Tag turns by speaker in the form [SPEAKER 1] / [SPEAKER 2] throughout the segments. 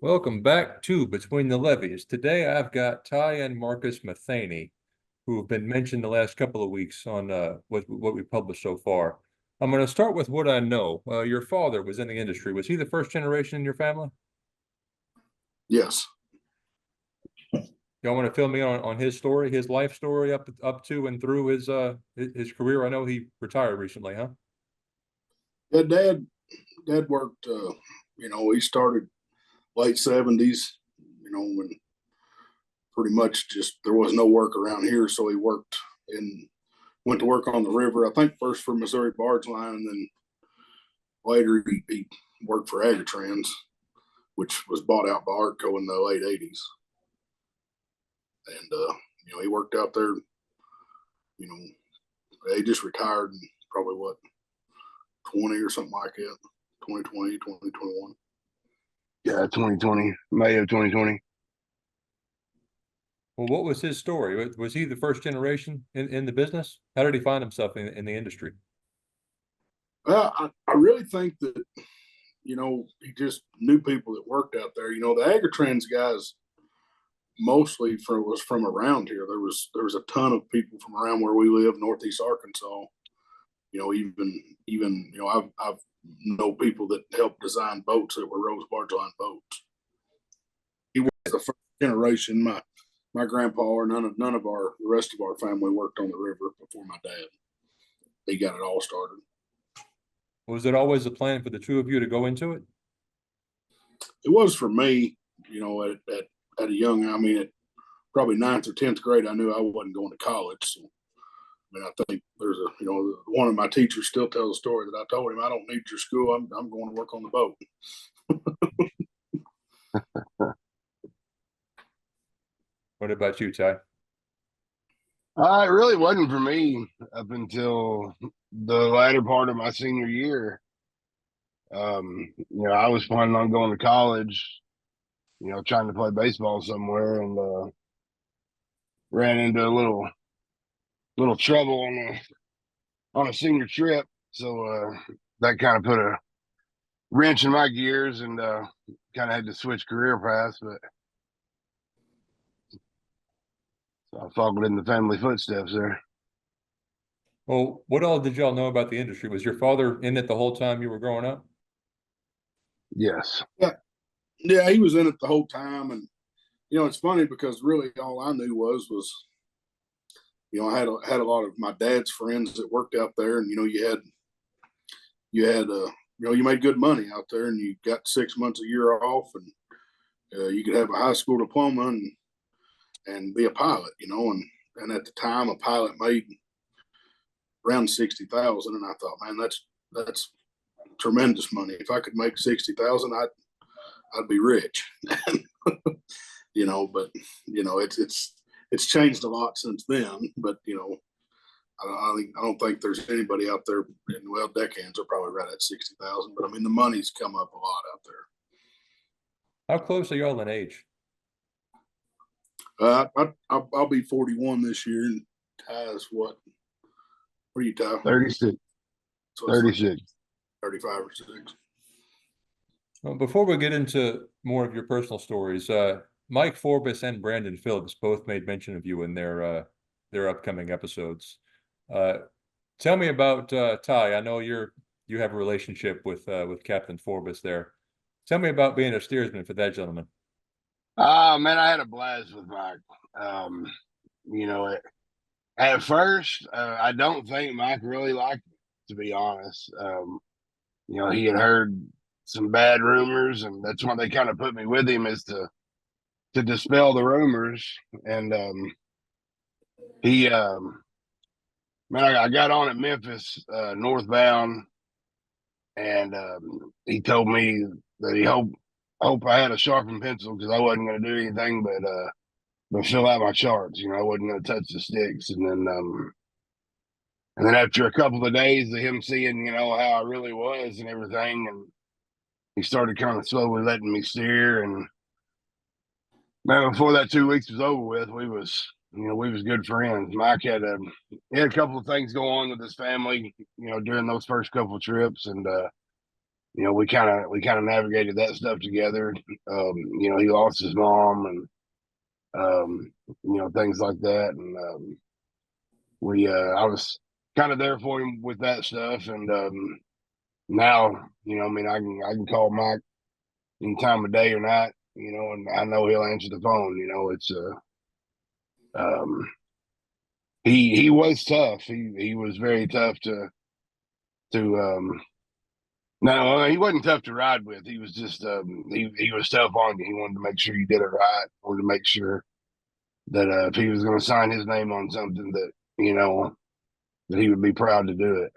[SPEAKER 1] Welcome back to Between the Levees. Today I've got Ty and Marcus Matheny, who have been mentioned the last couple of weeks on what we published so far. I'm going to start with what I know. Your father was in the industry. Was he the first generation in your family?
[SPEAKER 2] Yes.
[SPEAKER 1] Y'all want to fill me on his story, his life story up to and through his career? I know he retired recently, huh?
[SPEAKER 2] Yeah, Dad worked. He started late 70s. When pretty much just there was no work around here, so he worked and went to work on the river. I think first for Missouri Barge Line, and then later he worked for Agatrans, which was bought out by Artco in the late '80s. And he worked out there. He just retired in probably what 20 or something like that. 2020, 2021.
[SPEAKER 3] Yeah, 2020, May of 2020.
[SPEAKER 1] Well, what was his story? Was he the first generation in the business? How did he find himself in the industry?
[SPEAKER 2] Well, I really think that, he just knew people that worked out there. The Agritrans guys mostly was from around here. There was a ton of people from around where we live, Northeast Arkansas. I've know people that helped design boats that were Rose Barge Line boats. He was the first generation. My grandpa or none of the rest of our family worked on the river before my dad. He got it all started.
[SPEAKER 1] Was it always a plan for the two of you to go into it?
[SPEAKER 2] It was for me, at a young, at probably ninth or 10th grade, I knew I wasn't going to college. So, I think there's one of my teachers still tells a story that I told him, I don't need your school. I'm going to work on the boat.
[SPEAKER 1] What about you, Ty?
[SPEAKER 3] It really wasn't for me up until the latter part of my senior year. I was planning on going to college, trying to play baseball somewhere, and ran into a little trouble on a senior trip. So that kind of put a wrench in my gears, and kind of had to switch career paths. But so I followed in the family footsteps there.
[SPEAKER 1] Well, what all did y'all know about the industry? Was your father in it the whole time you were growing up?
[SPEAKER 3] Yes.
[SPEAKER 2] Yeah, he was in it the whole time. And it's funny because really all I knew was I had a lot of my dad's friends that worked out there, and you made good money out there, and you got 6 months a year off, and you could have a high school diploma and be a pilot, and at the time a pilot made around 60,000, and I thought, man, that's tremendous money. If I could make 60,000, I'd be rich. But it's changed a lot since then. But I don't think there's anybody out there. Deckhands are probably right at 60,000. But the money's come up a lot out there.
[SPEAKER 1] How close are y'all in age?
[SPEAKER 2] I'll be 41 this year, and Ty's what? What are you, Ty?
[SPEAKER 3] 36.
[SPEAKER 2] So
[SPEAKER 3] 36.
[SPEAKER 2] 35 or 6.
[SPEAKER 1] Well, before we get into more of your personal stories, Mike Forbes and Brandon Phillips both made mention of you in their upcoming episodes. Tell me about Ty. I know you have a relationship with Captain Forbes there. Tell me about being a steersman for that gentleman.
[SPEAKER 3] Man, I had a blast with Mike. At first, I don't think Mike really liked me, to be honest. He had heard some bad rumors, and that's why they kind of put me with him, is to dispel the rumors. And I got on at Memphis northbound, and he told me that he hope I had a sharpened pencil, because I wasn't going to do anything but fill out my charts. I wasn't going to touch the sticks. And then after a couple of days of him seeing, how I really was and everything, and he started kind of slowly letting me steer. And man, before that 2 weeks was over with, we was good friends. Mike had a couple of things go on with his family, during those first couple of trips, and we kind of navigated that stuff together. He lost his mom and things like that, and I was kind of there for him with that stuff, and now I can call Mike any time of day or night, and I know he'll answer the phone. It's he was tough. He was very tough to no, he wasn't tough to ride with. He was just he was tough on you. He wanted to make sure you did it right. Wanted to make sure that if he was going to sign his name on something, that that he would be proud to do it.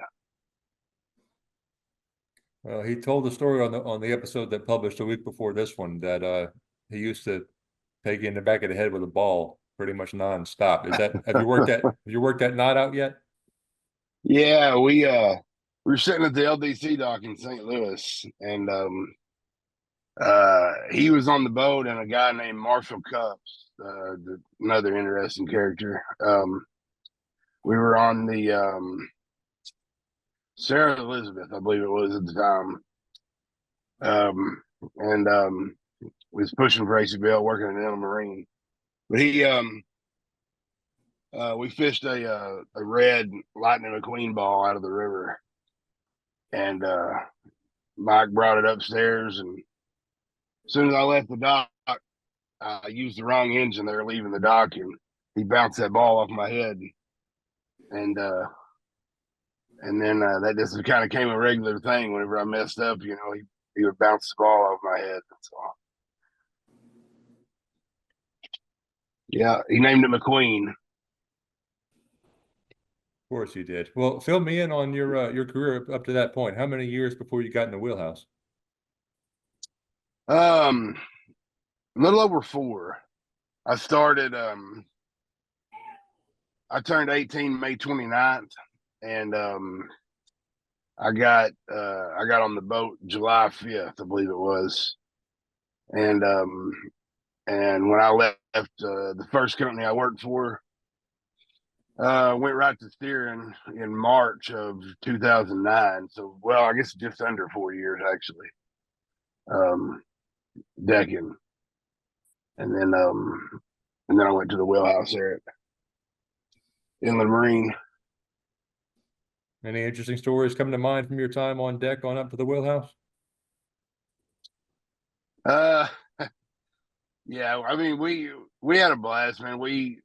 [SPEAKER 1] Well, he told the story on the episode that published a week before this one that he used to peg you in the back of the head with a ball pretty much nonstop. Have you worked that knot out yet?
[SPEAKER 3] Yeah, we were sitting at the LDC dock in St. Louis, and he was on the boat, and a guy named Marshall Cups, another interesting character. We were on the Sarah Elizabeth, I believe it was at the time, and was pushing for AC Bell, working in the Marine. But we fished a red Lightning McQueen ball out of the river, and Mike brought it upstairs, and as soon as I left the dock, I used the wrong engine there leaving the dock, and he bounced that ball off my head, and then that just kind of became a regular thing. Whenever I messed up, he would bounce the ball off my head. So yeah, he named it McQueen.
[SPEAKER 1] Of course you did. Well, fill me in on your career up to that point. How many years before you got in the wheelhouse?
[SPEAKER 3] A little over 4. I started. I turned 18 May 29th, and I got on the boat July 5th, I believe it was, and when I left the first company I worked for, went right to steering in March of 2009. So, well, I guess just under 4 years actually. Decking, and then I went to the wheelhouse there at Inland Marine.
[SPEAKER 1] Any interesting stories come to mind from your time on deck on up to the wheelhouse?
[SPEAKER 3] Yeah, I mean we had a blast, man. We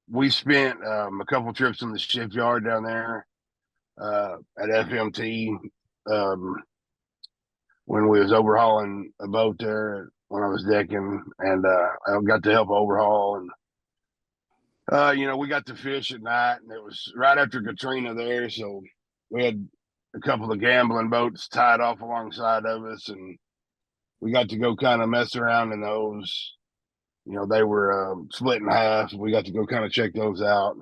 [SPEAKER 3] we spent a couple trips in the shipyard down there at FMT when we was overhauling a boat there when I was decking, and I got to help overhaul, and we got to fish at night, and it was right after Katrina there, so we had a couple of gambling boats tied off alongside of us, and we got to go kind of mess around in those. They were split in half. We got to go kind of check those out,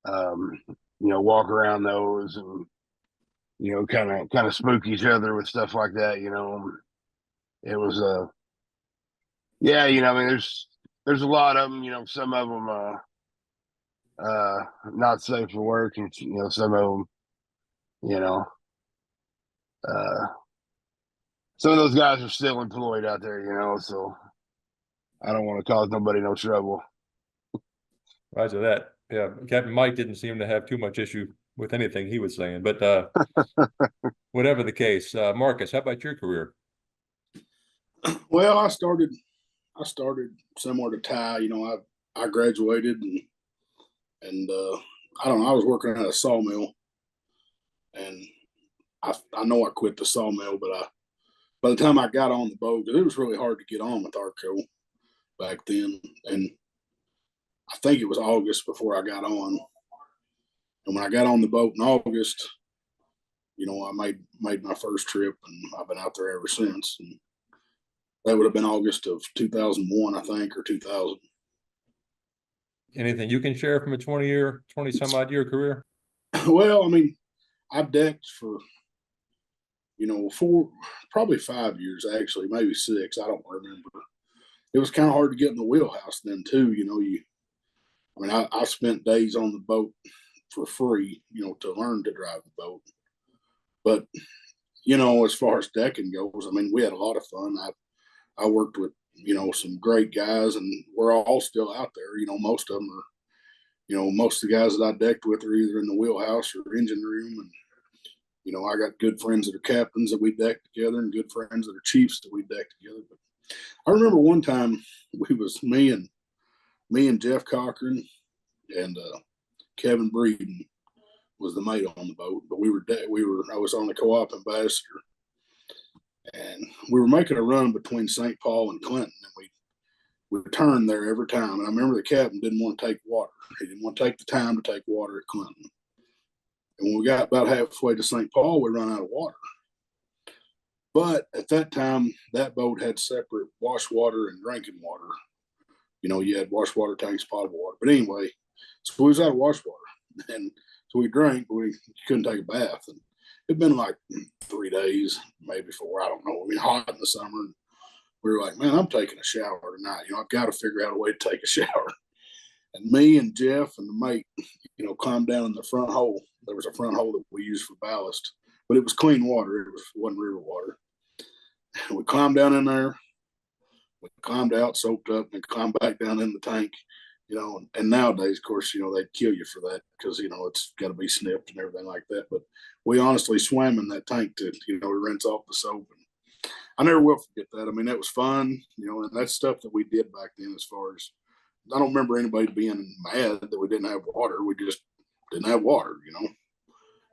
[SPEAKER 3] and walk around those, and kind of spook each other with stuff like that. It was yeah, I mean, there's a lot of them. Some of them not safe for work, and some of them, uh, some of those guys are still employed out there. So I don't want to cause nobody no trouble.
[SPEAKER 1] Roger that. Yeah, Captain Mike didn't seem to have too much issue with anything he was saying, but whatever the case, Marcus, how about your career?
[SPEAKER 2] Well, I started similar to Ty. I graduated, and I don't know. I was working at a sawmill, and I know I quit the sawmill, but by the time I got on the boat, because it was really hard to get on with Arco back then, and I think it was August before I got on. And when I got on the boat in August, I made my first trip, and I've been out there ever since. And that would have been August of 2001, I think, or 2000.
[SPEAKER 1] Anything you can share from a 20 some odd year career?
[SPEAKER 2] Well, I mean, I decked for, probably 5 years, actually, maybe 6. I don't remember. It was kind of hard to get in the wheelhouse then too. I spent days on the boat for free, to learn to drive the boat. But, you know, as far as decking goes, I mean, we had a lot of fun. I worked with, you know, some great guys, and we're all still out there. You know, most of them are, you know, most of the guys that I decked with are either in the wheelhouse or engine room. And, you know, I got good friends that are captains that we decked together and good friends that are chiefs that we decked together. But I remember one time we was me and Jeff Cochran and Kevin Breeden was the mate on the boat, but I was on the co-op ambassador, and we were making a run between St. Paul and Clinton, and we turned there every time. And I remember the captain didn't want to take water. He didn't want to take the time to take water at Clinton. And when we got about halfway to St. Paul, we run out of water. But at that time, that boat had separate wash water and drinking water. You know, you had wash water tanks, potable water. But anyway, so we was out of wash water. And so we drank, but we couldn't take a bath. And it'd been like 3 days, maybe 4, I don't know. I mean, hot in the summer. And we were like, man, I'm taking a shower tonight. You know, I've got to figure out a way to take a shower. And me and Jeff and the mate, you know, climbed down in the front hole. There was a front hole that we used for ballast, but it was clean water. It wasn't river water. And we climbed down in there. We climbed out, soaked up, and climbed back down in the tank. You know, and nowadays, of course, you know, they'd kill you for that because, you know, it's got to be snipped and everything like that. But we honestly swam in that tank to, you know, rinse off the soap. And I never will forget that. I mean, that was fun, you know, and that's stuff that we did back then. As far as I don't remember anybody being mad that we didn't have water. We just didn't have water, you know.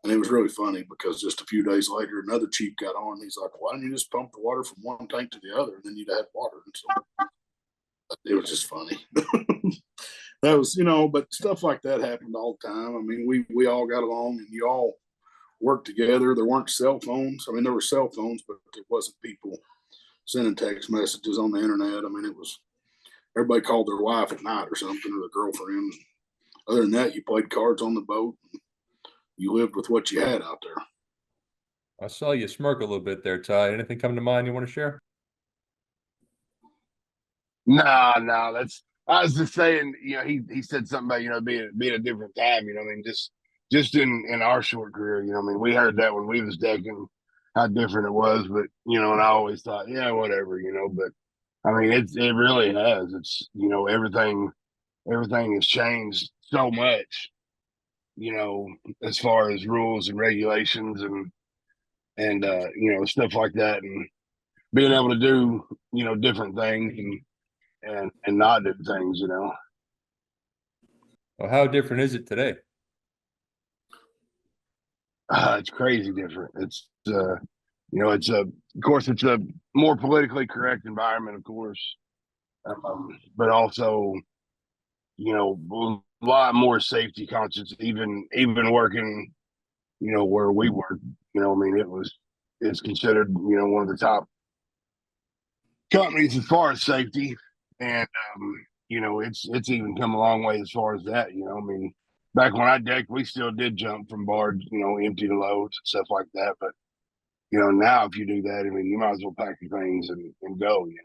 [SPEAKER 2] And it was really funny because just a few days later, another chief got on. He's like, why don't you just pump the water from one tank to the other? And then you'd have water. And so it was just funny. That was, you know, but stuff like that happened all the time. I mean, we all got along and you all worked together. There weren't cell phones. I mean, there were cell phones, but it wasn't people sending text messages on the internet. I mean, it was everybody called their wife at night or something, or their girlfriend. Other than that, you played cards on the boat. You lived with what you had out there.
[SPEAKER 1] I saw you smirk a little bit there, Ty. Anything come to mind you want to share?
[SPEAKER 3] No, that's. I was just saying, you know, he said something about, you know, being a different time. You know, I mean, just in our short career, you know, I mean, we heard that when we was decking, how different it was. But you know, and I always thought, yeah, whatever, you know. But I mean, it really has. It's, you know, everything has changed so much. You know, as far as rules and regulations and you know, stuff like that, and being able to do, you know, different things and not do things, you know.
[SPEAKER 1] Well, how different is it today?
[SPEAKER 3] It's crazy different. It's you know, it's of course it's a more politically correct environment, of course, but also, you know, a lot more safety conscious. Even working, you know, where we work, you know, I mean, it's considered, you know, one of the top companies as far as safety, and you know, it's even come a long way as far as that. You know, I mean, back when I decked, we still did jump from barge, you know, empty to loads and stuff like that. But you know, now if you do that, I mean, you might as well pack your things and go. You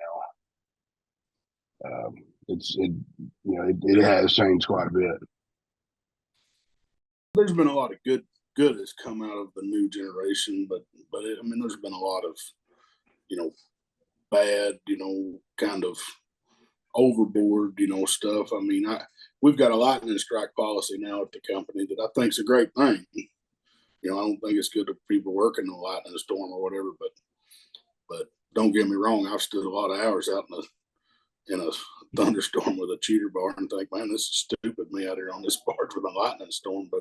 [SPEAKER 3] know, you know, it has changed quite a bit.
[SPEAKER 2] There's been a lot of good has come out of the new generation, but I mean, there's been a lot of, you know, bad, you know, kind of overboard, you know, stuff. I mean, we've got a lightning strike policy now at the company that I think is a great thing. You know, I don't think it's good for people working in a lightning storm or whatever, but don't get me wrong, I've stood a lot of hours out in a thunderstorm with a cheater bar and think, man, this is stupid, me out here on this barge with a lightning storm. But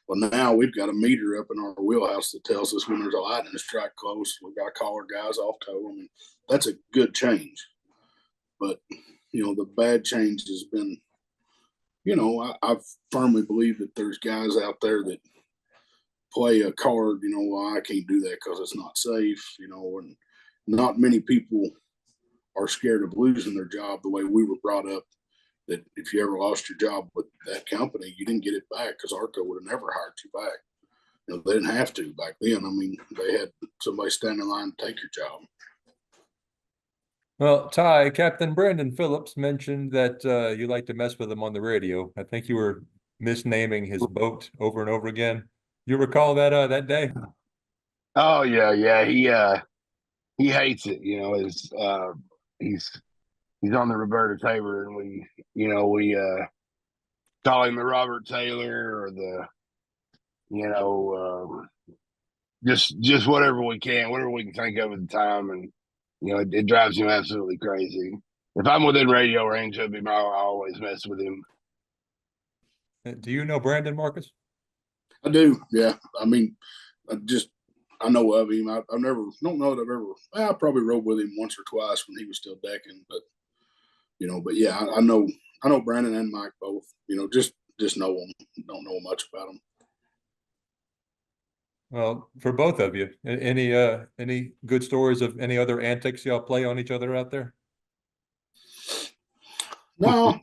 [SPEAKER 2] well, now we've got a meter up in our wheelhouse that tells us when there's a lightning strike close. We've got to call our guys off tow. I mean, that's a good change. But, you know, the bad change has been, you know, I firmly believe that there's guys out there that play a card, you know, well, I can't do that because it's not safe, you know, and not many people are scared of losing their job the way we were brought up, that if you ever lost your job with that company, you didn't get it back because ARCO would have never hired you back. You know, they didn't have to back then. I mean, they had somebody stand in line to take your job.
[SPEAKER 1] Well, Ty, Captain Brandon Phillips mentioned that you like to mess with him on the radio. I think you were misnaming his boat over and over again. You recall that that day?
[SPEAKER 3] Oh yeah. He hates it. You know, he's he's on the Roberta Tabor, and we call him the Robert Taylor or the you know just whatever we can think of at the time, and it drives him absolutely crazy. If I'm within radio range of him, I always mess with him.
[SPEAKER 1] Do you know Brandon, Marcus?
[SPEAKER 2] I do. Yeah. I mean, I know of him. I've never, don't know that I've ever, I probably rode with him once or twice when he was still decking, but yeah, I know Brandon and Mike both, just know them. Don't know much about them.
[SPEAKER 1] Well, for both of you, any good stories of any other antics y'all play on each other out there?
[SPEAKER 2] No,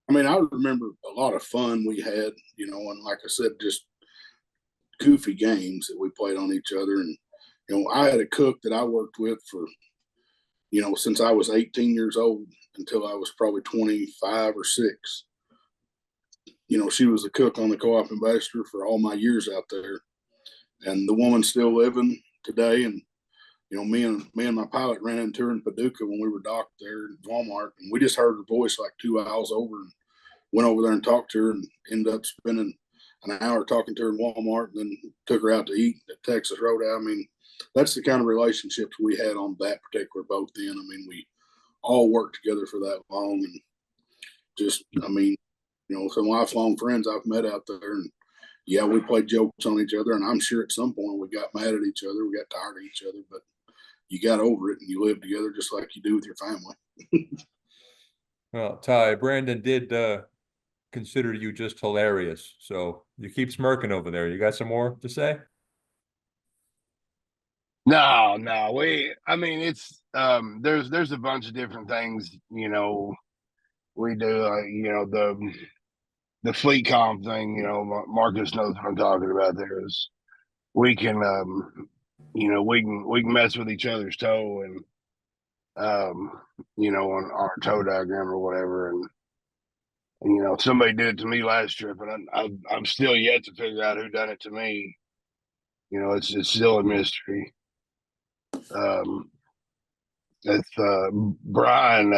[SPEAKER 2] I mean, I remember a lot of fun we had, and like I said, just goofy games that we played on each other. And, I had a cook that I worked with for, since I was 18 years old until I was probably 25 or 6. She was a cook on the Co-op Ambassador for all my years out there. And the woman's still living today. And, me and my pilot ran into her in Paducah when we were docked there at Walmart. And we just heard her voice like 2 miles over and went over there and talked to her and ended up spending an hour talking to her in Walmart, and then took her out to eat at Texas Roadhouse. I mean, that's the kind of relationships we had on that particular boat then. I mean, we all worked together for that long, and just, I mean, some lifelong friends I've met out there. And yeah, we played jokes on each other, and I'm sure at some point we got mad at each other, we got tired of each other, but you got over it and you live together just like you do with your family.
[SPEAKER 1] Well, Ty, Brandon did consider you just hilarious. So you keep smirking over there. You got some more to say?
[SPEAKER 3] No, I mean, it's there's a bunch of different things, we do, the fleet comp thing, Marcus knows what I'm talking about. There is, we can, we can mess with each other's toe, and, on our toe diagram or whatever. And somebody did it to me last trip, and I'm still yet to figure out who done it to me. It's still a mystery. It's Brian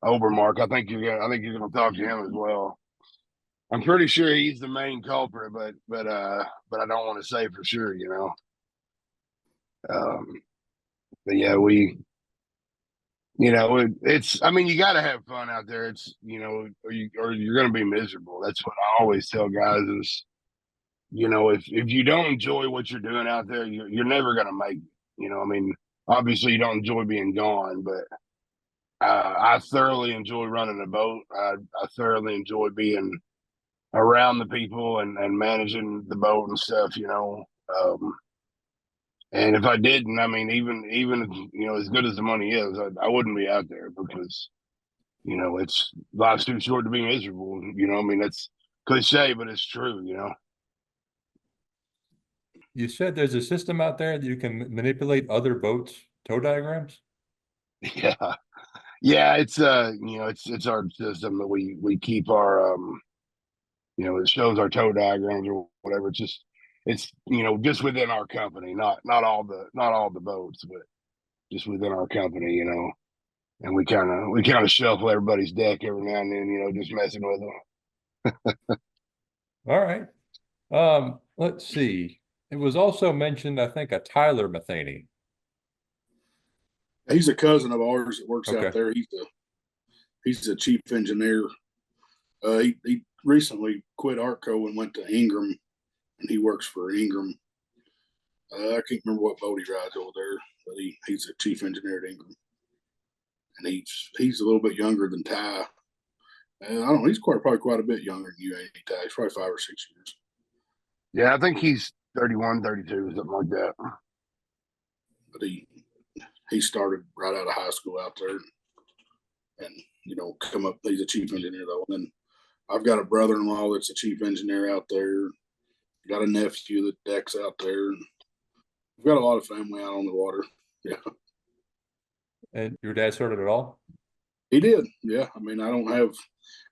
[SPEAKER 3] Obermark. I think you're gonna talk to him as well. I'm pretty sure he's the main culprit, but I don't want to say for sure. Um, but yeah, it's. I mean, you got to have fun out there. It's or you're gonna be miserable. That's what I always tell guys is, if you don't enjoy what you're doing out there, you're never gonna make it. I mean, obviously you don't enjoy being gone, but I thoroughly enjoy running a boat. I thoroughly enjoy being around the people and managing the boat and stuff. And if I didn't, I mean, even as good as the money is, I wouldn't be out there because it's life's too short to be miserable. I mean, that's cliche, but it's true.
[SPEAKER 1] You said there's a system out there that you can manipulate other boats' tow diagrams?
[SPEAKER 3] Yeah, yeah. It's our system that we keep our it shows our tow diagrams or whatever. It's just within our company, not all the boats, but just within our company. And we kind of shuffle everybody's deck every now and then, just messing with them.
[SPEAKER 1] All right. Let's see. It was also mentioned, I think, a Tyler Matheny.
[SPEAKER 2] He's a cousin of ours that works out
[SPEAKER 1] Okay.
[SPEAKER 2] there. He's a chief engineer. He recently quit Artco and went to Ingram, and he works for Ingram. I can't remember what boat he rides over there, but he's a chief engineer at Ingram, and he's a little bit younger than Ty. I don't know. He's probably quite a bit younger than you, ain't he, Ty? He's probably 5 or 6 years.
[SPEAKER 3] Yeah, I think he's 31, 32, something like that.
[SPEAKER 2] But he started right out of high school out there, and come up. He's a chief engineer though, and then I've got a brother-in-law that's a chief engineer out there. Got a nephew that decks out there. We've got a lot of family out on the water. Yeah.
[SPEAKER 1] And your dad started it all?
[SPEAKER 2] He did. Yeah. I mean, I don't have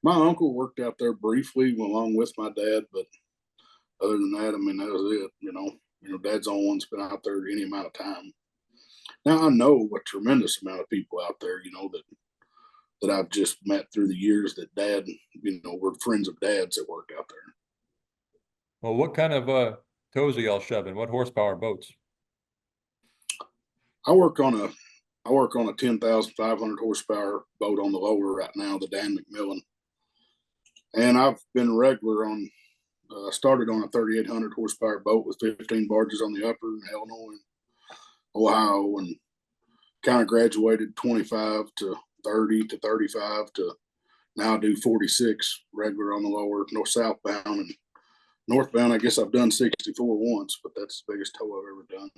[SPEAKER 2] my uncle worked out there briefly along with my dad, but other than that, I mean, that was it. You know, Dad's the only one's been out there any amount of time. Now I know a tremendous amount of people out there, you know, that I've just met through the years that Dad, you know, were friends of Dad's that work out there.
[SPEAKER 1] Well, what kind of tows are y'all shoving? What horsepower boats?
[SPEAKER 2] I work on a 10,500 horsepower boat on the lower right now, the Dan McMillan, and I've been regular on. Started on a 3,800 horsepower boat with 15 barges on the upper in Illinois, and Ohio, and kind of graduated 25 to 30 to 35 to now do 46 regular on the lower, north southbound, and northbound. I guess I've done 64 once, but that's the biggest tow I've ever done.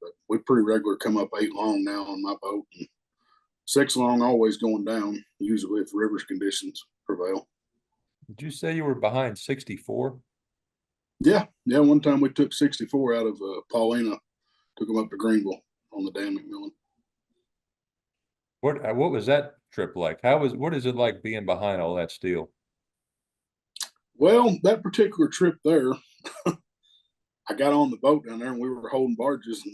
[SPEAKER 2] But we pretty regular come up 8 long now on my boat, and 6 long always going down, usually if rivers conditions prevail.
[SPEAKER 1] Did you say you were behind 64?
[SPEAKER 2] Yeah. One time we took 64 out of Paulina, took them up to Greenville on the Dan McMillan.
[SPEAKER 1] What was that trip like? What is it like being behind all that steel?
[SPEAKER 2] Well, that particular trip there, I got on the boat down there and we were holding barges,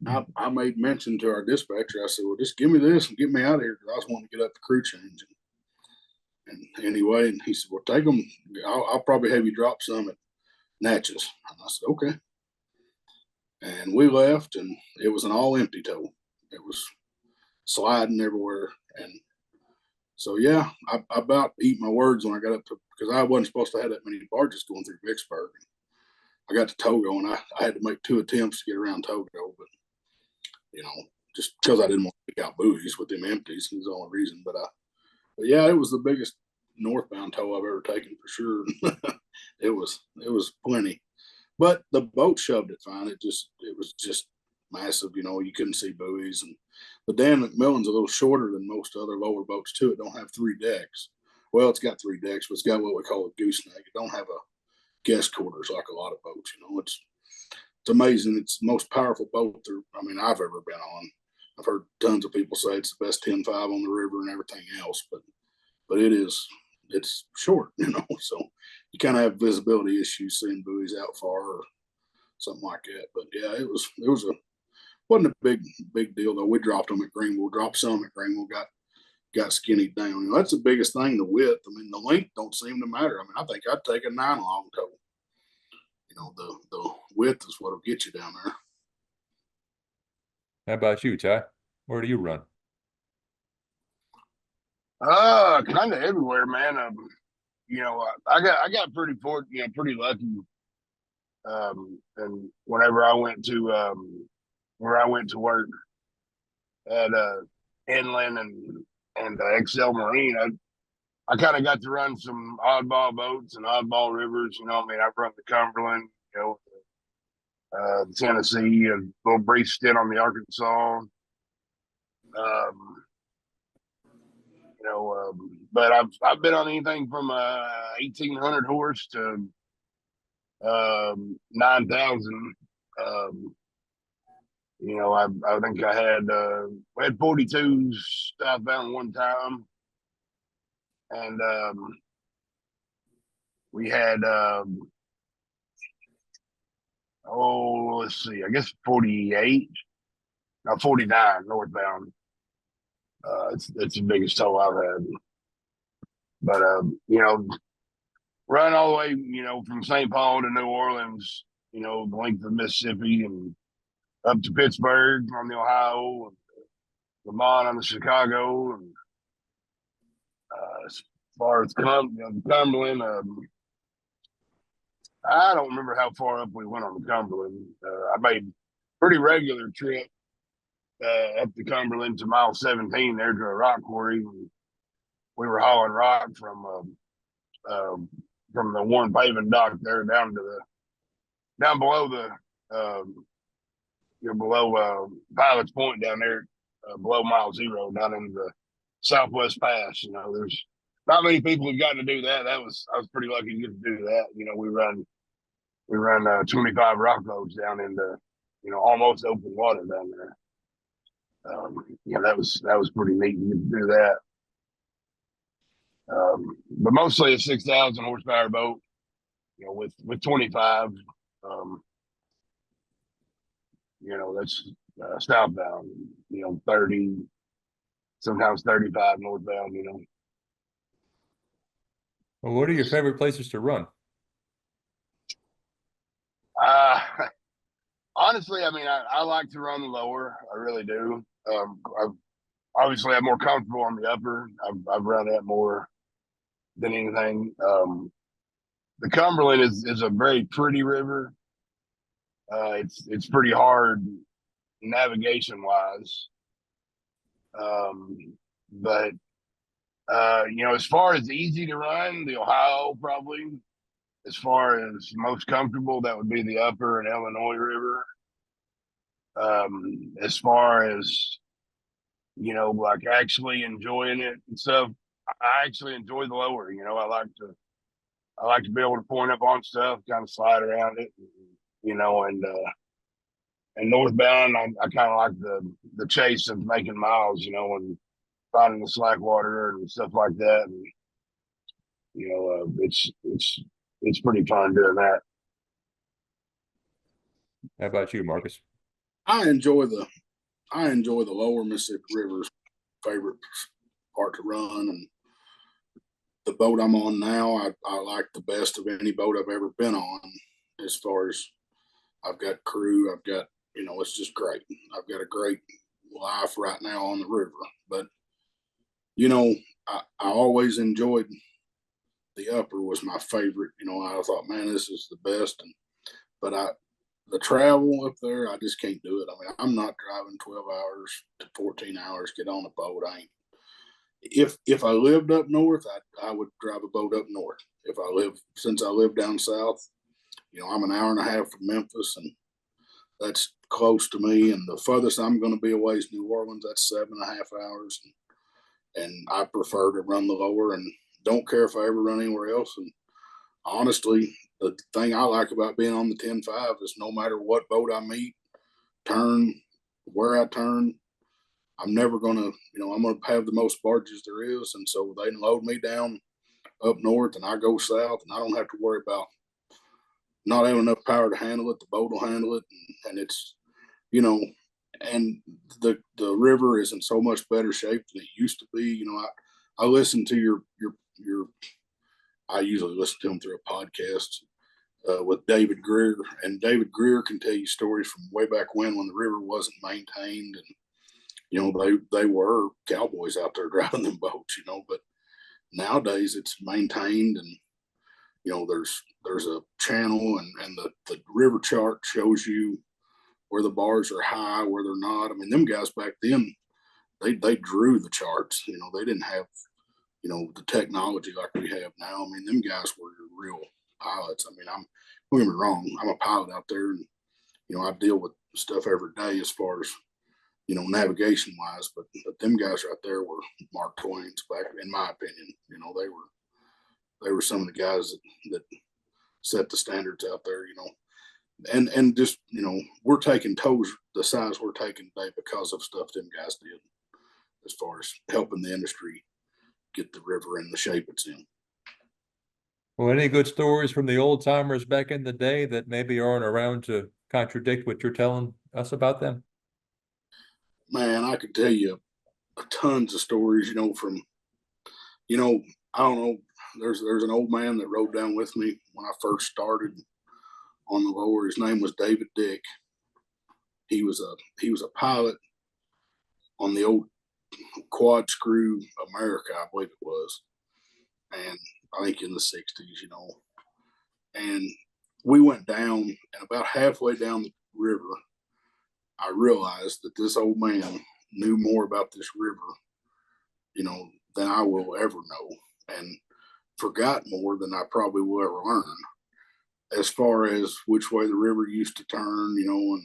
[SPEAKER 2] and I made mention to our dispatcher. I said, "Well, just give me this and get me out of here," because I was wanting to get up the crew change. And anyway, and he said, "Well, take them. I'll probably have you drop some at Natchez." And I said, "Okay." And we left, and it was an all empty tow. It was sliding everywhere, and so yeah, I about eat my words when I got up to, because I wasn't supposed to have that many barges going through Vicksburg. I got to Togo, and I had to make 2 attempts to get around Togo, but you know, just because I didn't want to pick out buoys with them empties is the only reason. But yeah, it was the biggest northbound tow I've ever taken for sure. it was plenty, but the boat shoved it fine. It was just massive. You know, you couldn't see buoys, and the Dan McMillan's a little shorter than most other lower boats too. It don't have 3 decks. Well, it's got 3 decks, but it's got what we call a gooseneck. It don't have a guest quarters like a lot of boats. You know, it's amazing. It's the most powerful boat I've ever been on. I've heard tons of people say it's the best 10.5 on the river and everything else, but it's short, you know, so you kind of have visibility issues seeing buoys out far or something like that. But yeah, wasn't a big deal though. We dropped them at Greenville, dropped some at Greenville, got skinny down. You know, that's the biggest thing, the width. I mean, the length don't seem to matter. I mean, I think I'd take a 9 long tow. You know, the width is what'll get you down there.
[SPEAKER 1] How about you, Ty? Where do you run?
[SPEAKER 3] Kind of everywhere, man. You know, I got pretty pretty lucky. And whenever I went to where I went to work at Inland and Excel Marine, I kind of got to run some oddball boats and oddball rivers. You know, I mean, I've run the Cumberland, you know, Tennessee, a little brief stint on the Arkansas. But I've been on anything from 1,800 horse to 9,000. You know, I think we had 42s southbound one time, and we had let's see, I guess 48, no 49 northbound. It's the biggest tow I've had. But you know, run all the way, you know, from St. Paul to New Orleans, you know, the length of Mississippi, and up to Pittsburgh on the Ohio, and Lamont on the Chicago, and as far as Cumberland, I don't remember how far up we went on the Cumberland. I made pretty regular trip up the Cumberland to mile 17 there to a rock quarry. We were hauling rock from the Warren paving dock there down below below Pilot's Point down there, below mile 0, down in the Southwest Pass. You know, there's not many people who've gotten to do that. I was pretty lucky to get to do that. You know, we run 25 rock boats down into, you know, almost open water down there. Yeah, that was pretty neat to get to do that. But mostly a 6,000 horsepower boat, you know, with 25. That's southbound. 30, sometimes 35 northbound.
[SPEAKER 1] Well, what are your favorite places to run?
[SPEAKER 3] Uh, Honestly, I mean, I like to run the lower. I really do. Obviously, I'm more comfortable on the upper. I've run that more than anything. The Cumberland is a very pretty river. It's pretty hard navigation wise. But as far as easy to run, the Ohio probably. As far as most comfortable, that would be the Upper and Illinois River. As far as like actually enjoying it and stuff, I actually enjoy the lower. I like to be able to point up on stuff, kind of slide around it, and northbound, I kind of like the chase of making miles, and finding the slack water and stuff like that. And it's pretty fun doing that.
[SPEAKER 1] How about you, Marcus?
[SPEAKER 2] I enjoy the lower Mississippi River's favorite part to run, and the boat I'm on now, I like the best of any boat I've ever been on. As far as I've got crew, I've got it's just great. I've got a great life right now on the river, but I always enjoyed the upper was my favorite. I thought, man, this is the best, but the travel up there, I just can't do it. I mean, I'm not driving 12 hours to 14 hours, get on a boat. I ain't. If I lived up north, I would drive a boat up north. Since I live down south, I'm an hour and a half from Memphis, and that's close to me. And the furthest I'm going to be away is New Orleans. That's 7.5 hours. And I prefer to run the lower and don't care if I ever run anywhere else. And honestly, the thing I like about being on the 10-5 is no matter what boat I meet, turn, where I turn, I'm never going to, I'm going to have the most barges there is. And so they can load me down up north and I go south, and I don't have to worry about not having enough power to handle it. The boat will handle it. And it's, and the river is in so much better shape than it used to be. I listen to your I usually listen to him through a podcast with David Greer, and David Greer can tell you stories from way back when the river wasn't maintained, and they were cowboys out there driving them boats, but nowadays it's maintained, and there's a channel, and the river chart shows you where the bars are high, where they're not. I mean, them guys back then, they drew the charts. They didn't have the technology like we have now. I mean, them guys were real pilots. I mean, don't get me wrong, I'm a pilot out there, and I deal with stuff every day as far as navigation wise. But them guys right there were Mark Twain's back, in my opinion. They were some of the guys that set the standards out there. And just we're taking toes the size we're taking today because of stuff them guys did, as far as helping the industry get the river in the shape it's in.
[SPEAKER 1] Well, any good stories from the old timers back in the day that maybe aren't around to contradict what you're telling us about them?
[SPEAKER 2] Man, I could tell you tons of stories, from, I don't know, there's an old man that rode down with me when I first started on the lower. His name was David Dick. He was a pilot on the old quad screw America, I believe it was. And I think in the 60s, and we went down, and about halfway down the river, I realized that this old man knew more about this river, than I will ever know, and forgot more than I probably will ever learn, as far as which way the river used to turn, and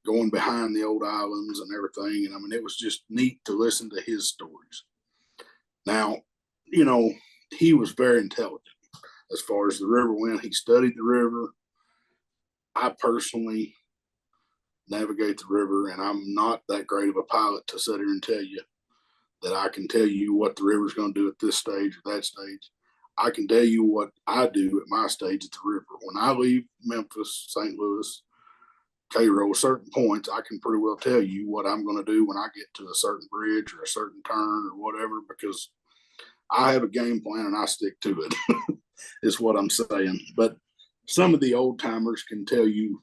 [SPEAKER 2] going behind the old islands and everything. And I mean, it was just neat to listen to his stories. Now, he was very intelligent as far as the river went. He studied the river. I personally navigate the river, and I'm not that great of a pilot to sit here and tell you that I can tell you what the river's going to do at this stage or that stage. I can tell you what I do at my stage at the river. When I leave Memphis, St. Louis, Cairo, certain points, I can pretty well tell you what I'm going to do when I get to a certain bridge or a certain turn or whatever, because I have a game plan and I stick to it, is what I'm saying. But some of the old timers can tell you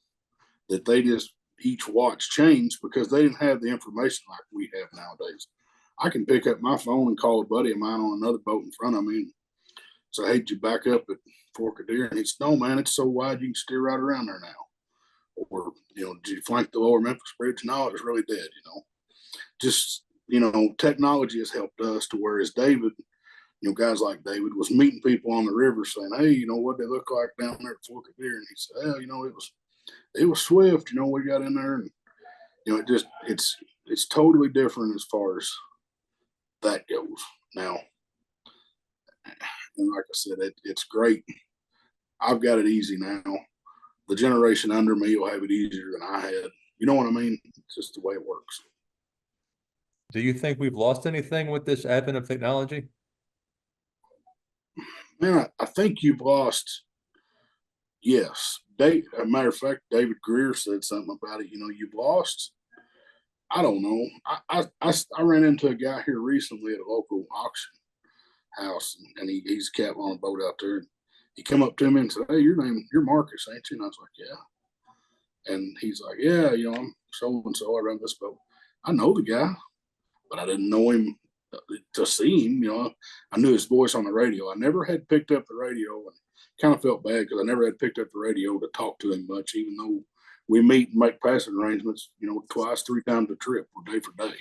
[SPEAKER 2] that they just each watch changed because they didn't have the information like we have nowadays. I can pick up my phone and call a buddy of mine on another boat in front of me and say, hey, did you back up at Fork of Deer? And he's, no, man, it's so wide you can steer right around there now. Or, did you flank the lower Memphis Bridge? No, it was really dead, Just, technology has helped us to whereas David, guys like David was meeting people on the river saying, hey, what they look like down there at Fork of Deer? And he said, oh, it was swift, we got in there and, it's totally different as far as that goes. Now, and like I said, it's great. I've got it easy now. The generation under me will have it easier than I had. You know what I mean? It's just the way it works.
[SPEAKER 1] Do you think we've lost anything with this advent of technology?
[SPEAKER 2] Man, I think you've lost. Yes. As a matter of fact, David Greer said something about it. You've lost. I don't know. I ran into a guy here recently at a local auction house, and he's a captain on a boat out there. He come up to me and said, hey, you're Marcus, ain't you? And I was like, yeah. And he's like, yeah, I'm so-and-so. I run this boat. I know the guy, but I didn't know him to see him. I knew his voice on the radio. I never had picked up the radio, and kind of felt bad because I never had picked up the radio to talk to him much, even though we meet and make passing arrangements, twice, 3 times a trip or day for day.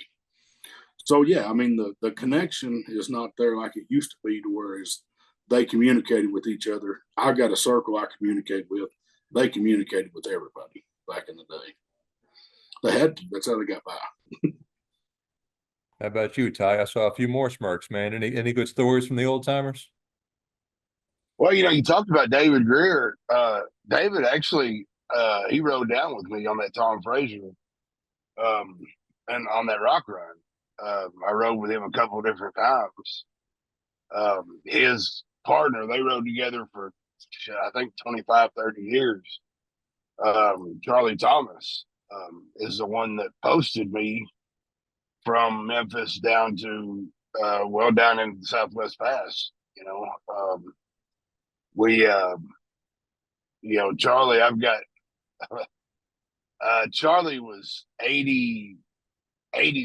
[SPEAKER 2] So, yeah, I mean, the connection is not there like it used to be, to whereas they communicated with each other. I got a circle I communicate with. They communicated with everybody back in the day. They had to. That's how they got by.
[SPEAKER 1] How about you, Ty? I saw a few more smirks, man. Any good stories from the old timers?
[SPEAKER 3] Well, you talked about David Greer. David actually, he rode down with me on that Tom Frazier, and on that rock run. I rode with him a couple of different times. His partner, they rode together for, I think, 25, 30 years. Charlie Thomas is the one that posted me from Memphis down to, down in the Southwest Pass. Charlie, I've got, Charlie was 80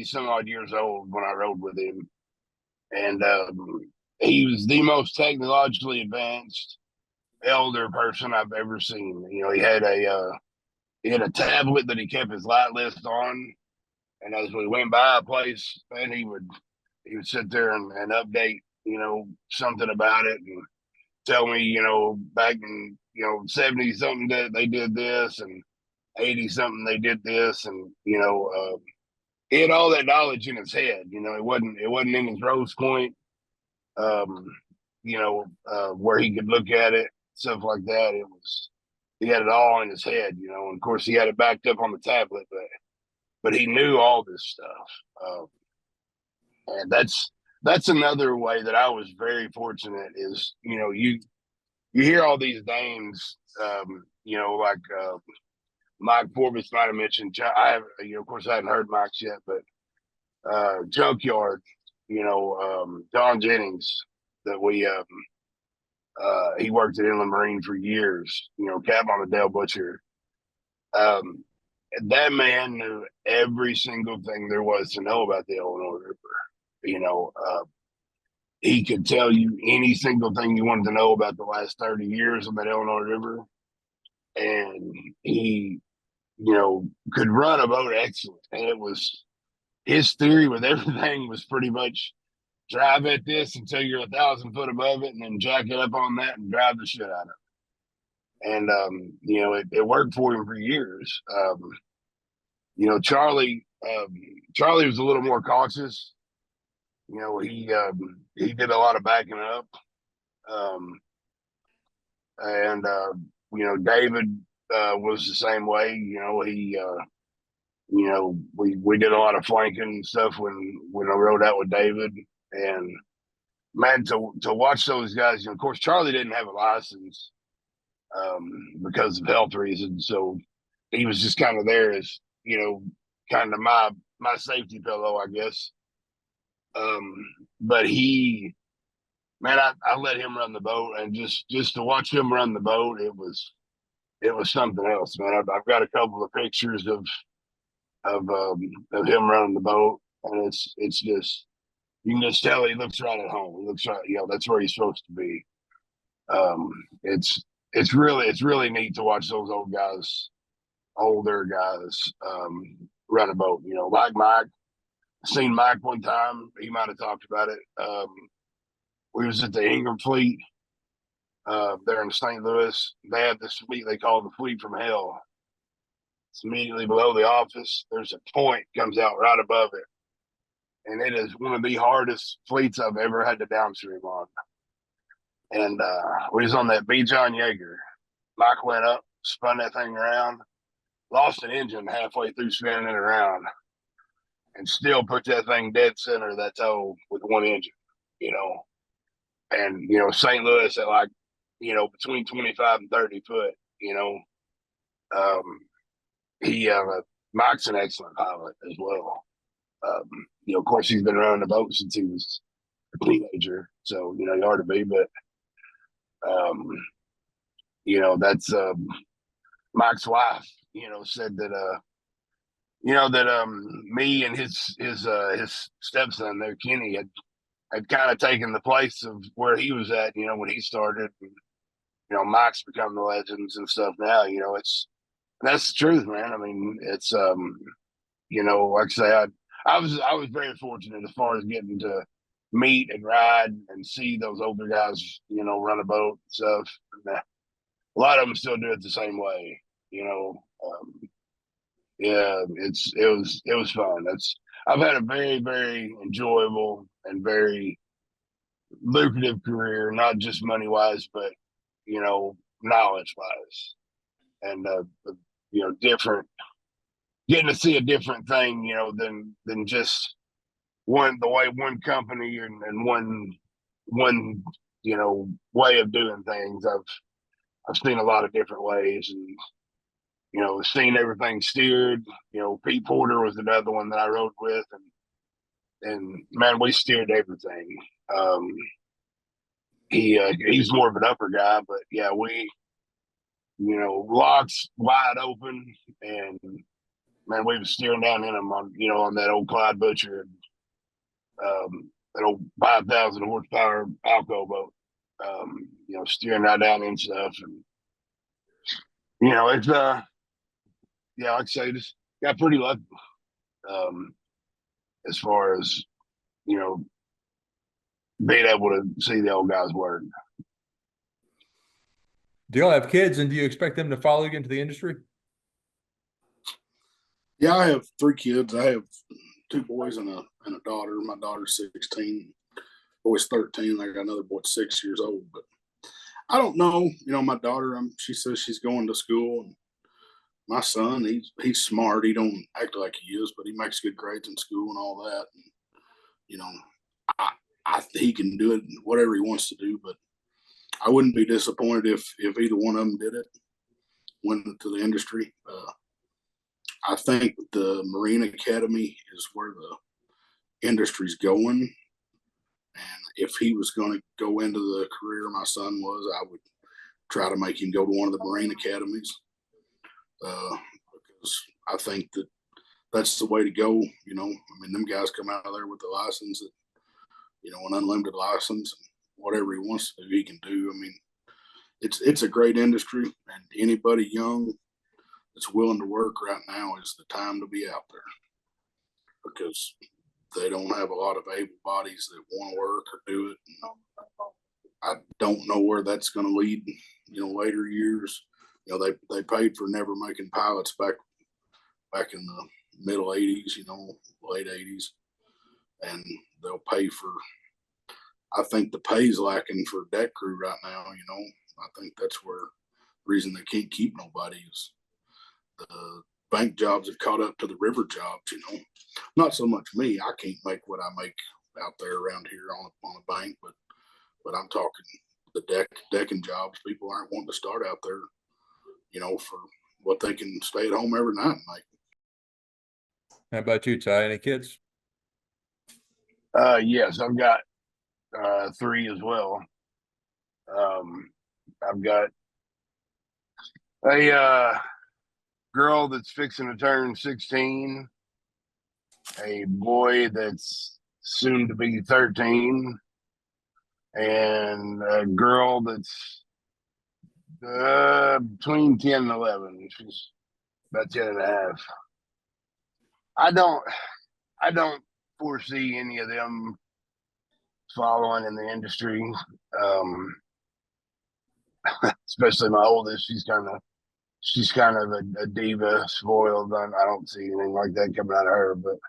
[SPEAKER 3] some odd years old when I rode with him. And he was the most technologically advanced elder person I've ever seen. He had a tablet that he kept his light list on. And as we went by a place, and he would sit there and update, something about it and tell me, back in, 70 something that they did this and 80 something they did this. And, he had all that knowledge in his head. It wasn't in his rose point, where he could look at it, stuff like that. He had it all in his head, and of course he had it backed up on the tablet, but he knew all this stuff. And that's another way that I was very fortunate is, you hear all these names, like Mike Forbes might have mentioned. Of course, I hadn't heard Mike's yet, but Junkyard, Don Jennings, that he worked at Inland Marine for years. Cap on the Dale Butcher. That man knew every single thing there was to know about the Illinois River. He could tell you any single thing you wanted to know about the last 30 years of that Illinois River. And he, could run a boat excellent. And it was his theory with everything was pretty much drive at this until you're 1,000 foot above it and then jack it up on that and drive the shit out of it. And, it worked for him for years. Charlie was a little more cautious. He did a lot of backing up. David was the same way. We did a lot of flanking and stuff when I rode out with David, and man, to watch those guys, of course, Charlie didn't have a license because of health reasons. So he was just kind of there as, kind of my safety pillow, I guess. But man, I let him run the boat, and just to watch him run the boat, it was something else, man. I've got a couple of pictures of him running the boat, and it's just, you can just tell he looks right at home. He looks right, that's where he's supposed to be. Um, it's it's really neat to watch those older guys run a boat. Like Mike. Seen Mike one time. He might have talked about it. We was at the Ingram Fleet there in St. Louis. They had this fleet they called the Fleet from Hell. It's immediately below the office. There's a point comes out right above it, and it is one of the hardest fleets I've ever had to downstream on. And we was on that B. John Yeager. Mike went up, spun that thing around, lost an engine halfway through spinning it around, and still put that thing dead center of that tow with one engine, And, St. Louis at like, between 25 and 30 foot, um, Mike's an excellent pilot as well. Of course, he's been running the boat since he was a teenager. So, you ought to be, but, that's Mike's wife, said that, me and his stepson there, Kenny, had kind of taken the place of where he was at, when he started. And, Mike's become the legends and stuff now. That's the truth, man. I mean, it's like I say, I was very fortunate as far as getting to meet and ride and see those older guys, run a boat and stuff. And a lot of them still do it the same way, yeah, it was fun. I've had a very, very enjoyable and very lucrative career, not just money wise, but knowledge wise, and different, getting to see a different thing, than just the way one company and one way of doing things. I've seen a lot of different ways, and seen everything steered. Pete Porter was another one that I rode with, and man, we steered everything. He's more of an upper guy, but yeah, we, locks wide open, and man, we was steering down in them on that old Clyde Butcher, that old 5,000 horsepower Alco boat, steering right down in stuff, and it's yeah, like I say, just got pretty lucky as far as being able to see the old guys work.
[SPEAKER 1] Do y'all have kids, and do you expect them to follow you into the industry?
[SPEAKER 2] Yeah, I have 3 kids. I have 2 boys and a daughter. My daughter's 16, boy's 13. I got another boy 6 years old. But I don't know. My daughter, she says she's going to school, and my son, he's smart. He don't act like he is, but he makes good grades in school and all that. And, he can do it whatever he wants to do, but I wouldn't be disappointed if either one of them did it, went into the industry. I think the Marine Academy is where the industry's going. And if he was going to go into the career my son was, I would try to make him go to one of the Marine Academies. Because I think that's the way to go. Them guys come out of there with the license, an unlimited license, and whatever he wants to do, he can do. It's a great industry, and anybody young that's willing to work right now is the time to be out there, because they don't have a lot of able bodies that want to work or do it. I don't know where that's going to lead, later years. They paid for never making pilots back in the middle 80s, late 80s. And they'll pay for, I think the pay's lacking for deck crew right now, I think that's where the reason they can't keep nobody is the bank jobs have caught up to the river jobs, Not so much me. I can't make what I make out there around here on a bank, but I'm talking the decking jobs. People aren't wanting to start out there, for what they can stay at home every night and make.
[SPEAKER 1] How about you, Ty? Any kids?
[SPEAKER 3] Yes, I've got 3 as well. I've got a girl that's fixing to turn 16, a boy that's soon to be 13, and a girl that's between 10 and 11. She's about 10 and a half. I don't foresee any of them following in the industry. Especially my oldest, she's kind of a diva, spoiled. I don't see anything like that coming out of her, but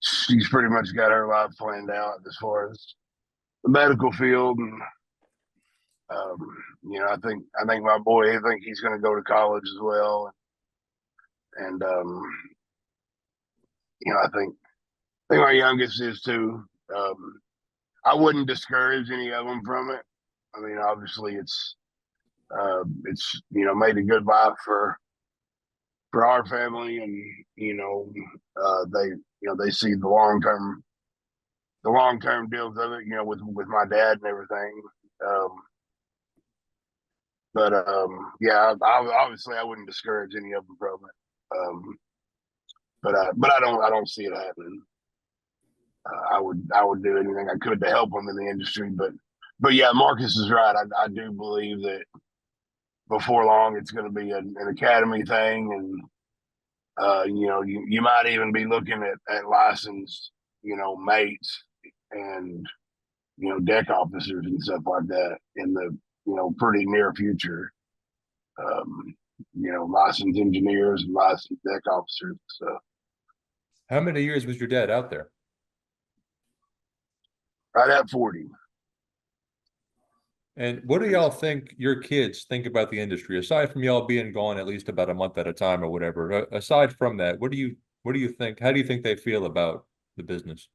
[SPEAKER 3] she's pretty much got her life planned out as far as the medical field, and I think my boy, I think he's going to go to college as well, and I think my youngest is too. I wouldn't discourage any of them from it. I mean, obviously, it's made a good vibe for our family, and they see the long term deals of it, with my dad and everything. Obviously, I wouldn't discourage any of them from it. But I don't see it happening. I would do anything I could to help them in the industry, but yeah, Marcus is right. I do believe that before long it's going to be an academy thing, and you might even be looking at licensed mates and deck officers and stuff like that in the pretty near future. Licensed engineers and licensed deck officers. So,
[SPEAKER 1] How many years was your dad out there?
[SPEAKER 3] right at 40.
[SPEAKER 1] And what do y'all think your kids think about the industry, aside from y'all being gone at least about a month at a time or whatever? Aside from that, what do you think? How do you think they feel about the business?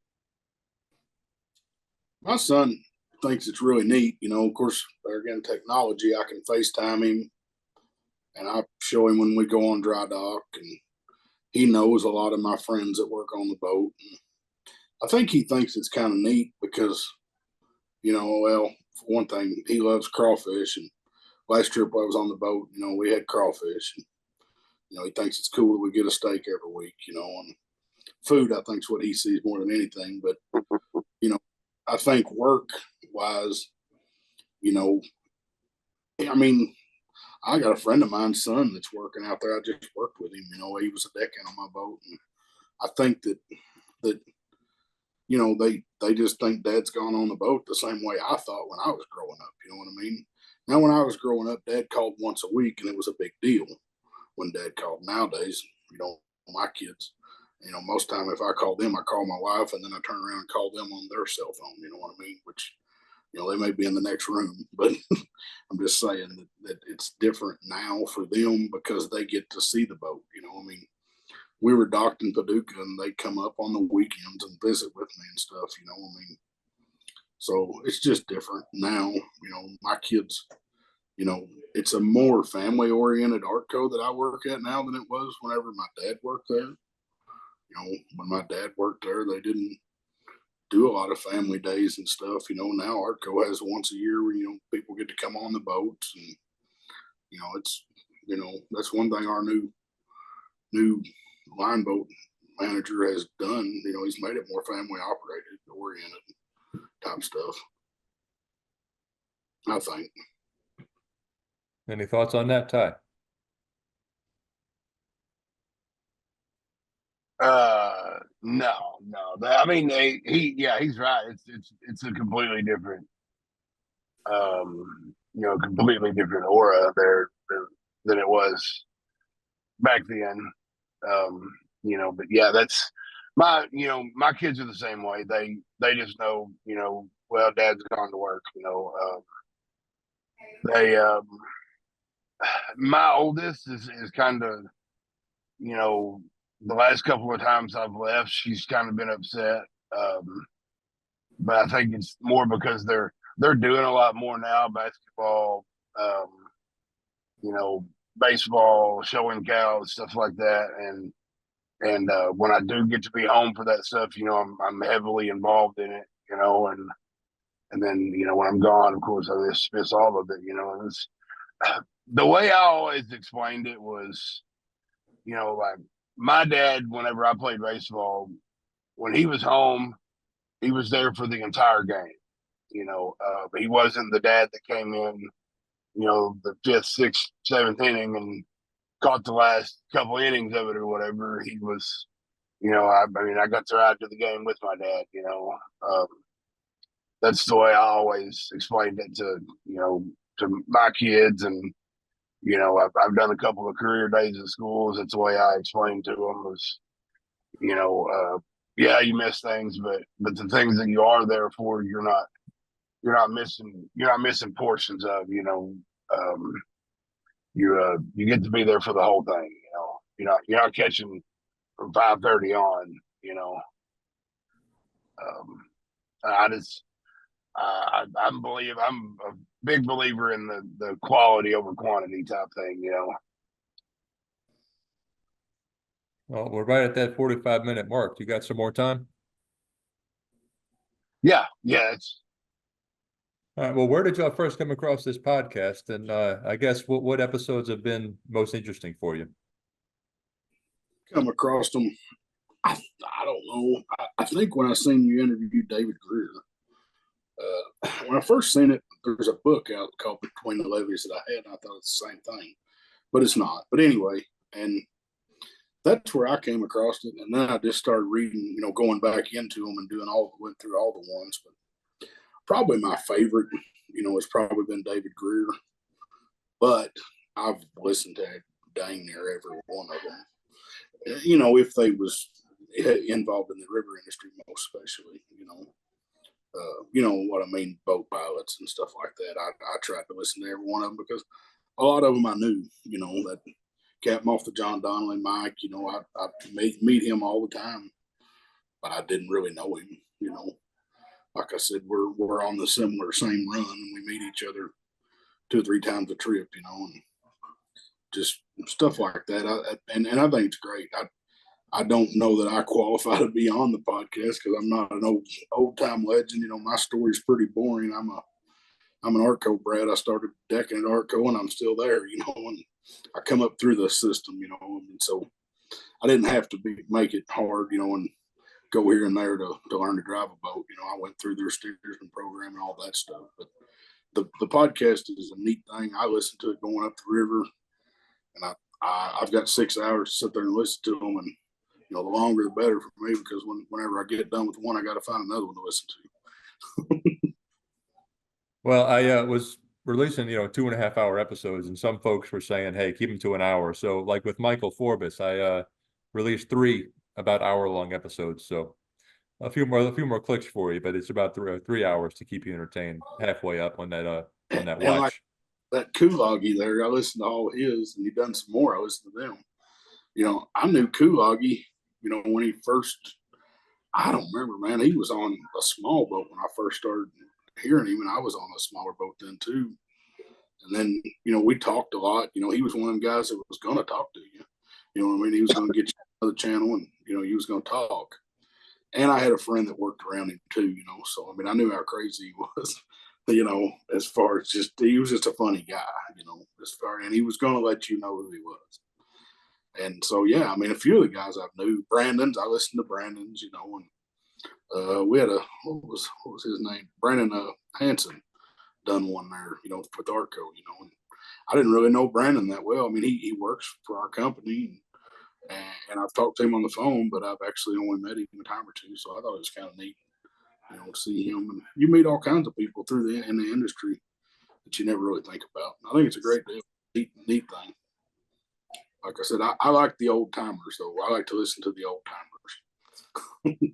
[SPEAKER 2] My son thinks it's really neat. Of course, again, technology, I can FaceTime him and I show him when we go on dry dock, and he knows a lot of my friends that work on the boat. And I think he thinks it's kind of neat because, well, for one thing, he loves crawfish, and last trip I was on the boat, we had crawfish, and he thinks it's cool that we get a steak every week, and food, I think, is what he sees more than anything. But I think work wise, I mean, I got a friend of mine's son that's working out there. I just worked with him. He was a deckhand on my boat, and I think that they just think Dad's gone on the boat the same way I thought when I was growing up. You know what I mean? Now, when I was growing up, Dad called once a week, and it was a big deal when Dad called. Nowadays, my kids, most time if I call them, I call my wife, and then I turn around and call them on their cell phone. You know what I mean? Which they may be in the next room, but I'm just saying that it's different now for them because they get to see the boat. I mean, we were docked in Paducah, and they come up on the weekends and visit with me and stuff. I mean, so it's just different now. My kids, it's a more family oriented art code that I work at now than it was whenever my dad worked there. When my dad worked there, they didn't do a lot of family days and stuff. Now Artco has once a year where, people get to come on the boats, and, it's, that's one thing our new line boat manager has done. He's made it more family operated, oriented type stuff, I think.
[SPEAKER 1] Any thoughts on that, Ty?
[SPEAKER 3] No. I mean, he's right. It's a completely different, completely different aura there than it was back then. But yeah, that's my kids are the same way. They just know, well, Dad's gone to work. They my oldest is kind of, the last couple of times I've left, she's kind of been upset. But I think it's more because they're doing a lot more now, basketball, um, you know, baseball, showing cows, stuff like that. And when I do get to be home for that stuff, I'm heavily involved in it, and then when I'm gone, of course, I miss all of it. And it's the way I always explained it was, like my dad, whenever I played baseball, when he was home, he was there for the entire game. But he wasn't the dad that came in, the fifth, sixth, seventh inning and caught the last couple innings of it or whatever. He was, I got to ride to the game with my dad. That's the way I always explained it to my kids, and I've done a couple of career days at schools. That's the way I explained to them was, yeah, you miss things, but the things that you are there for, you're not missing portions of. You get to be there for the whole thing. You're not catching from 5:30 on. I just I'm a big believer in the quality over quantity type thing.
[SPEAKER 1] Well, we're right at that 45-minute mark. You got some more time?
[SPEAKER 3] Yeah. It's
[SPEAKER 1] All right. Well, where did y'all first come across this podcast? And I guess what episodes have been most interesting for you?
[SPEAKER 2] Come across them. I don't know. I think when I seen you interview David Greer, when I first seen it, there's a book out called Between the Levees that I had, and I thought it's the same thing, but it's not. But anyway, and that's where I came across it, and then I just started reading, going back into them and went through all the ones. But probably my favorite, has probably been David Greer, but I've listened to dang near every one of them. If they was involved in the river industry, most especially, what I mean, boat pilots and stuff like that. I tried to listen to every one of them because a lot of them I knew, that Captain off the John Donnelly, Mike, I meet him all the time, but I didn't really know him, like I said, we're on the same run, and we meet each other 2 or 3 times a trip, and just stuff like that. And I think it's great. I don't know that I qualify to be on the podcast because I'm not an old time legend. My story's pretty boring. I'm an Arco brat. I started decking at Arco, and I'm still there. And I come up through the system. And so I didn't have to make it hard. And go here and there to learn to drive a boat. I went through their steersman program and all that stuff. But the podcast is a neat thing. I listen to it going up the river, and I've got 6 hours to sit there and listen to them. And the longer the better for me, because whenever I get done with one, I got to find another one to listen to.
[SPEAKER 1] Well, I was releasing, 2.5-hour episodes, and some folks were saying, hey, keep them to an hour. So like with Michael Forbes, I released 3 about hour-long episodes. So a few more clicks for you, but it's about 3 hours to keep you entertained halfway up on that watch.
[SPEAKER 2] Like that Kulagi there, I listened to all his, and he done some more. I listened to them. I knew Kulagi, when he first, I don't remember, man, he was on a small boat when I first started hearing him, and I was on a smaller boat then too. And then, we talked a lot. He was one of them guys that was going to talk to you. You know what I mean? He was going to get you another channel, and, he was going to talk. And I had a friend that worked around him too, so, I knew how crazy he was, as far as he was just a funny guy, and he was going to let you know who he was. And so, yeah, a few of the guys I knew, I listened to Brandon's, and we had what was his name? Brandon Hanson done one there, with Arco, and I didn't really know Brandon that well. He works for our company, and I've talked to him on the phone, but I've actually only met him a time or two. So I thought it was kind of neat, to see him. And you meet all kinds of people in the industry that you never really think about. I think it's a great deal, neat thing. Like I said, I like the old timers, though. I like to listen to the old timers.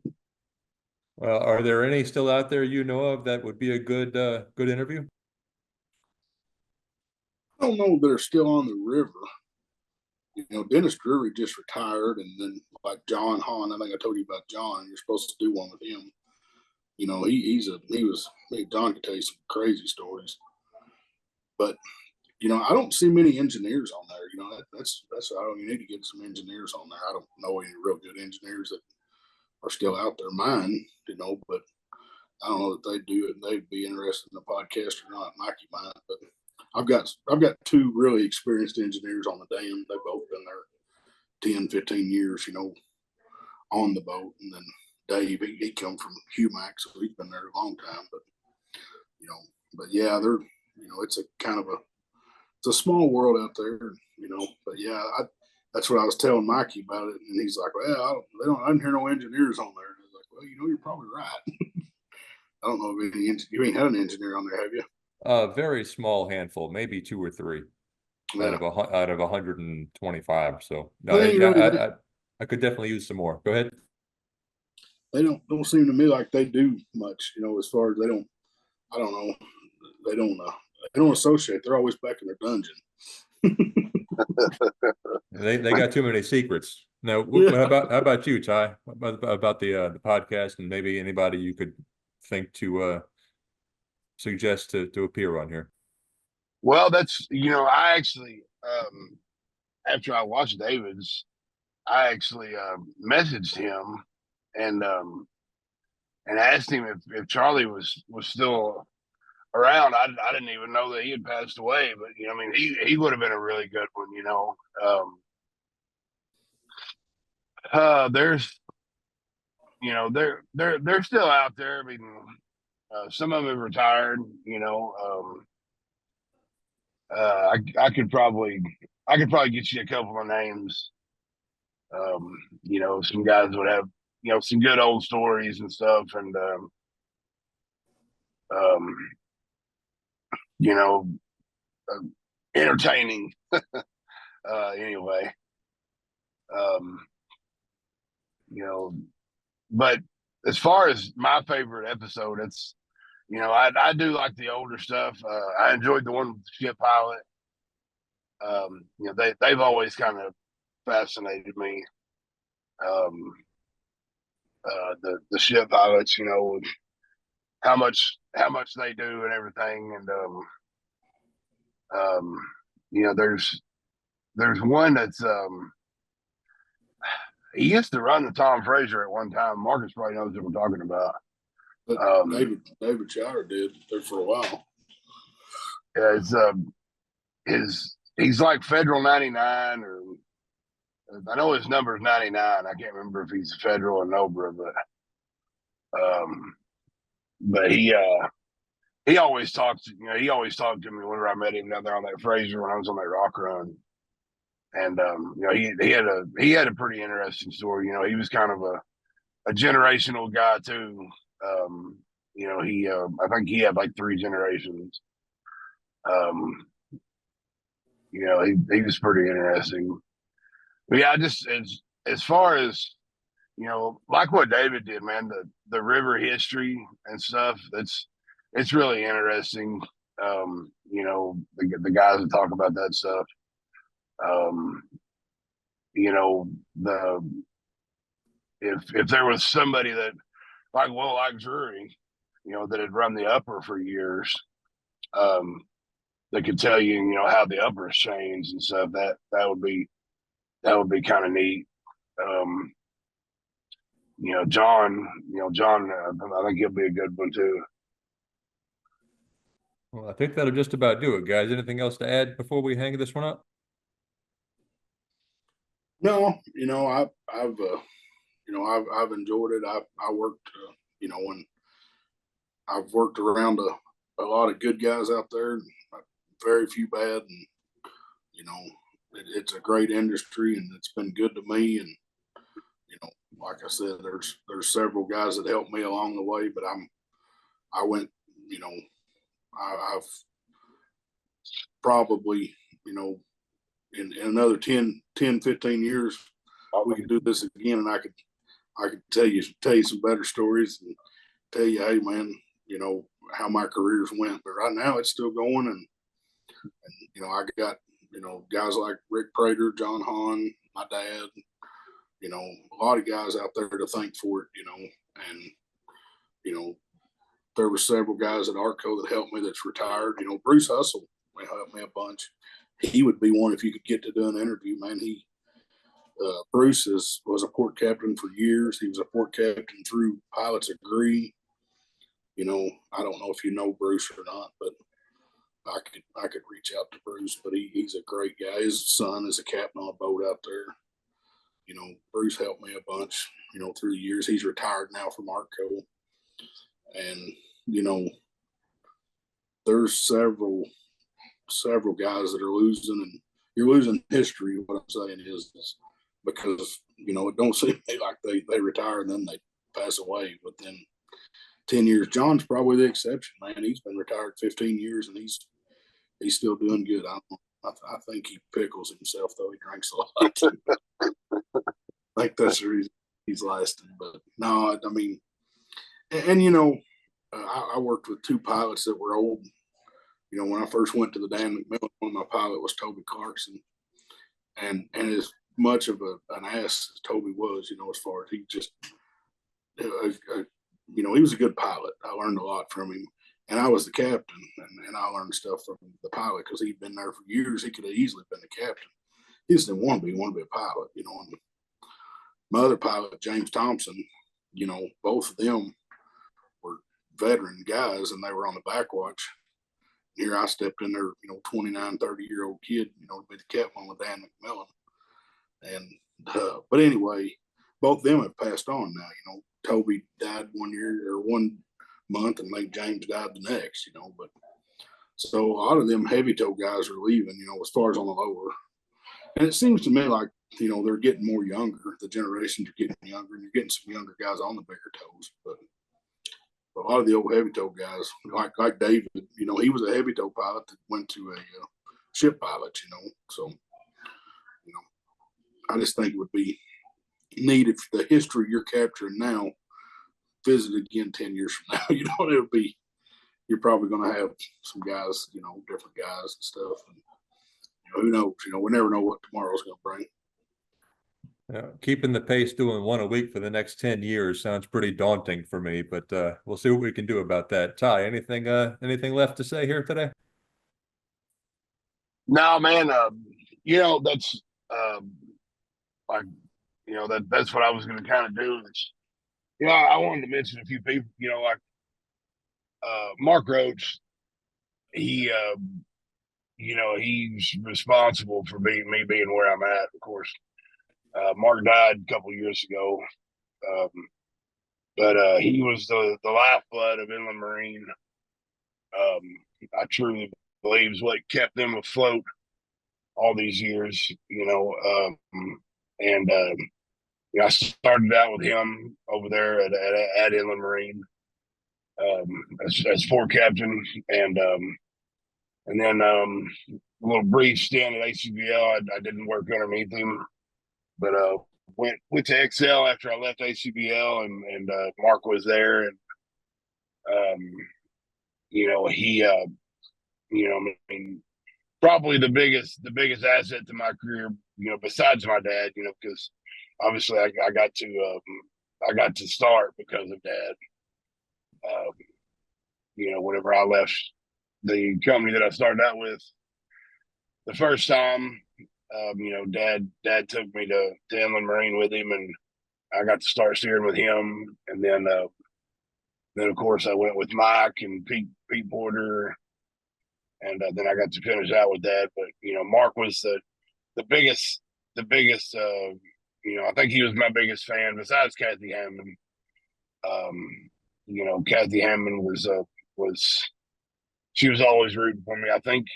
[SPEAKER 1] Well, are there any still out there of that would be a good interview?
[SPEAKER 2] I don't know if they're still on the river. Dennis Drury just retired, and then like John Hahn, I think I told you about John. You're supposed to do one with him. John could tell you some crazy stories, but I don't see many engineers on there. That's you need to get some engineers on there. I don't know any real good engineers that are still out there. Mine, but I don't know that they do it. They'd be interested in the podcast or not. Mikey might, but I've got two really experienced engineers on the dam. They've both been there 10, 15 years, on the boat. And then Dave, he come from Humac, so he's been there a long time. But yeah, they're, it's it's a small world out there, but yeah, that's what I was telling Mikey about it. And he's like, well, I didn't hear no engineers on there. And I was like, well, you're probably right. I don't know if you ain't had an engineer on there, have you?
[SPEAKER 1] A very small handful, maybe 2 or 3
[SPEAKER 2] Yeah.
[SPEAKER 1] out of 125. So no, I could definitely use some more. Go ahead.
[SPEAKER 2] They don't seem to me like they do much, as far as I don't know, they don't associate. They're always back in their dungeon.
[SPEAKER 1] They got too many secrets. Now,
[SPEAKER 2] Yeah.
[SPEAKER 1] how about you, Ty? About the podcast, and maybe anybody you could think to suggest to appear on here?
[SPEAKER 3] Well, that's I actually after I watched David's, I actually messaged him and asked him if Charlie was still around. I didn't even know that he had passed away, but he would have been a really good one. There's they're still out there. I mean, some of them have retired. I could probably get you a couple of names. Some guys would have some good old stories and stuff, and you know, entertaining. Anyway, but as far as my favorite episode, it's I do like the older stuff. I enjoyed the one with the ship pilot. They've always kind of fascinated me. The ship pilots, how much they do and everything, and there's one that's he used to run the Tom Fraser at one time. Marcus probably knows what we're talking about.
[SPEAKER 2] But David Chowder did there for a while.
[SPEAKER 3] Yeah, he's like Federal 99, or I know his number is 99. I can't remember if he's Federal or Nobra, but he always talked. He always talked to me whenever I met him down there on that Fraser when I was on that rock run. And he had a pretty interesting story. He was kind of a generational guy too. I think he had like 3 generations. He was pretty interesting. But yeah, it's as far as like what David did, man, the river history and stuff. It's really interesting. The guys that talk about that stuff. If there was somebody that like Drury, that had run the upper for years, that could tell you, how the upper has changed and stuff, that would be kind of neat. John, I think he'll be a good one too.
[SPEAKER 1] Well, I think that'll just about do it, guys. Anything else to add before we hang this one up?
[SPEAKER 2] No, I've enjoyed it. I worked, when I've worked around a lot of good guys out there, very few bad, and it's a great industry, and it's been good to me. And like I said, there's several guys that helped me along the way, but I've probably, in another 10, 15 years, we could do this again, and I could tell you some better stories and tell you, hey man, how my careers went. But right now it's still going, and I got guys like Rick Prater, John Hahn, my dad, a lot of guys out there to thank for it, and, there were several guys at Arco that helped me that's retired. Bruce Hustle helped me a bunch. He would be one if you could get to do an interview, man. Bruce was a port captain for years. He was a port captain through pilot's agree. I don't know if you know Bruce or not, but I could reach out to Bruce, but he's a great guy. His son is a captain on a boat out there. Bruce helped me a bunch, through the years. He's retired now from Arco. And, there's several guys that are losing, and you're losing history. What I'm saying is because, it don't seem like they retire and then they pass away within 10 years. John's probably the exception, man. He's been retired 15 years and he's still doing good. I think he pickles himself, though. He drinks a lot. I think that's the reason he's lasting. But no, I mean, and I worked with two pilots that were old. When I first went to the Dan McMillan, one of my pilot was Toby Clarkson, and as much of an ass as Toby was, as far as he just, he was a good pilot. I learned a lot from him, and I was the captain, and I learned stuff from the pilot because he'd been there for years. He could have easily been the captain. He just didn't want to be. He wanted to be a pilot, And my other pilot, James Thompson, both of them were veteran guys, and they were on the backwatch. Here I stepped in there, 29, 30-year-old kid, to be the captain with Dan McMillan. And, but anyway, both of them have passed on now. Toby died 1 year or 1 month, and Lake James died the next, But so a lot of them heavy tow guys are leaving, as far as on the lower. And it seems to me like, they're getting more younger. The generations are getting younger, and you're getting some younger guys on the bigger tows. But a lot of the old heavy tow guys, like David, he was a heavy tow pilot that went to a ship pilot, So, I just think it would be neat if the history you're capturing now visited again 10 years from now. It'll be, you're probably going to have some guys, different guys and stuff. And, who knows? We never know what tomorrow's going to bring.
[SPEAKER 1] Keeping the pace, doing one a week for the next 10 years sounds pretty daunting for me, but we'll see what we can do about that. Ty, anything left to say here today?
[SPEAKER 3] No, man. That's that's what I was going to kind of do. I wanted to mention a few people. Like Mark Roach. He, he's responsible for me being where I'm at. Of course, Mark died a couple years ago, but he was the lifeblood of inland marine. I truly believe is what kept them afloat all these years. And I started out with him over there at inland marine as fort captain, and then a little brief stint at ACBL. I didn't work underneath him, but went to Excel after I left ACBL, and Mark was there, and he I mean, probably the biggest asset to my career, besides my dad, because obviously I got to start because of Dad. Whenever I left the company that I started out with the first time, Dad took me to inland marine with him, and I got to start steering with him. And then of course I went with Mike and Pete Porter, and then I got to finish out with Dad. But Mark was the biggest. I think he was my biggest fan besides Kathy Hammond. Kathy Hammond was she was always rooting for me. I think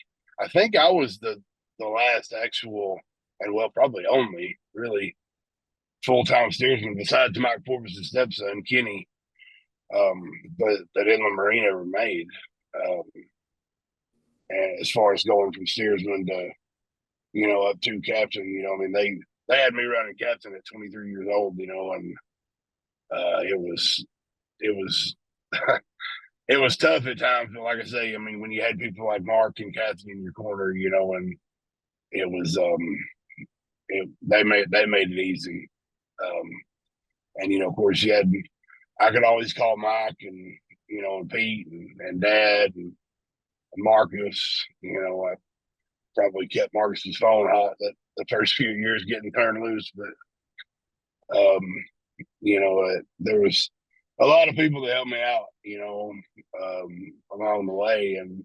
[SPEAKER 3] I was the last actual, and probably only really full-time steersman besides Mike Forbes' stepson Kenny, but that inland marine ever made. And as far as going from steersman to up to captain, they had me running captain at 23 years old, and it was it was tough at times, but like I say, when you had people like Mark and Kathy in your corner, and it was they made it easy. And of course, I could always call Mike and and Pete and Dad and Marcus. I probably kept Marcus's phone hot the first few years getting turned loose, but there was a lot of people that helped me out, along the way, and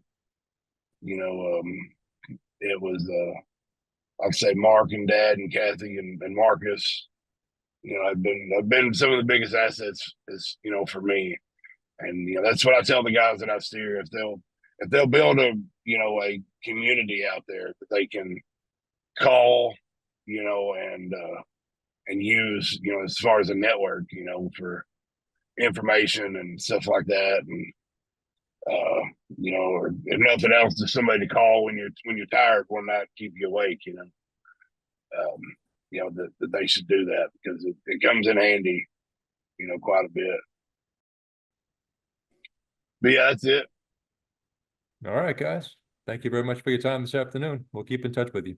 [SPEAKER 3] it was I'd say Mark and Dad and Kathy and Marcus. I've been some of the biggest assets for me, and that's what I tell the guys that I steer. If they'll build a community out there that they can call, and use as far as a network, for information and stuff like that, and or if nothing else, to somebody to call when you're tired one night, keep you awake, that they should do that, because it comes in handy, quite a bit. But yeah, that's it.
[SPEAKER 1] All right, guys. Thank you very much for your time this afternoon. We'll keep in touch with you.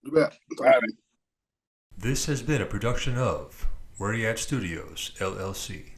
[SPEAKER 2] You bet.
[SPEAKER 3] All right.
[SPEAKER 1] This has been a production of Where You At Studios, LLC.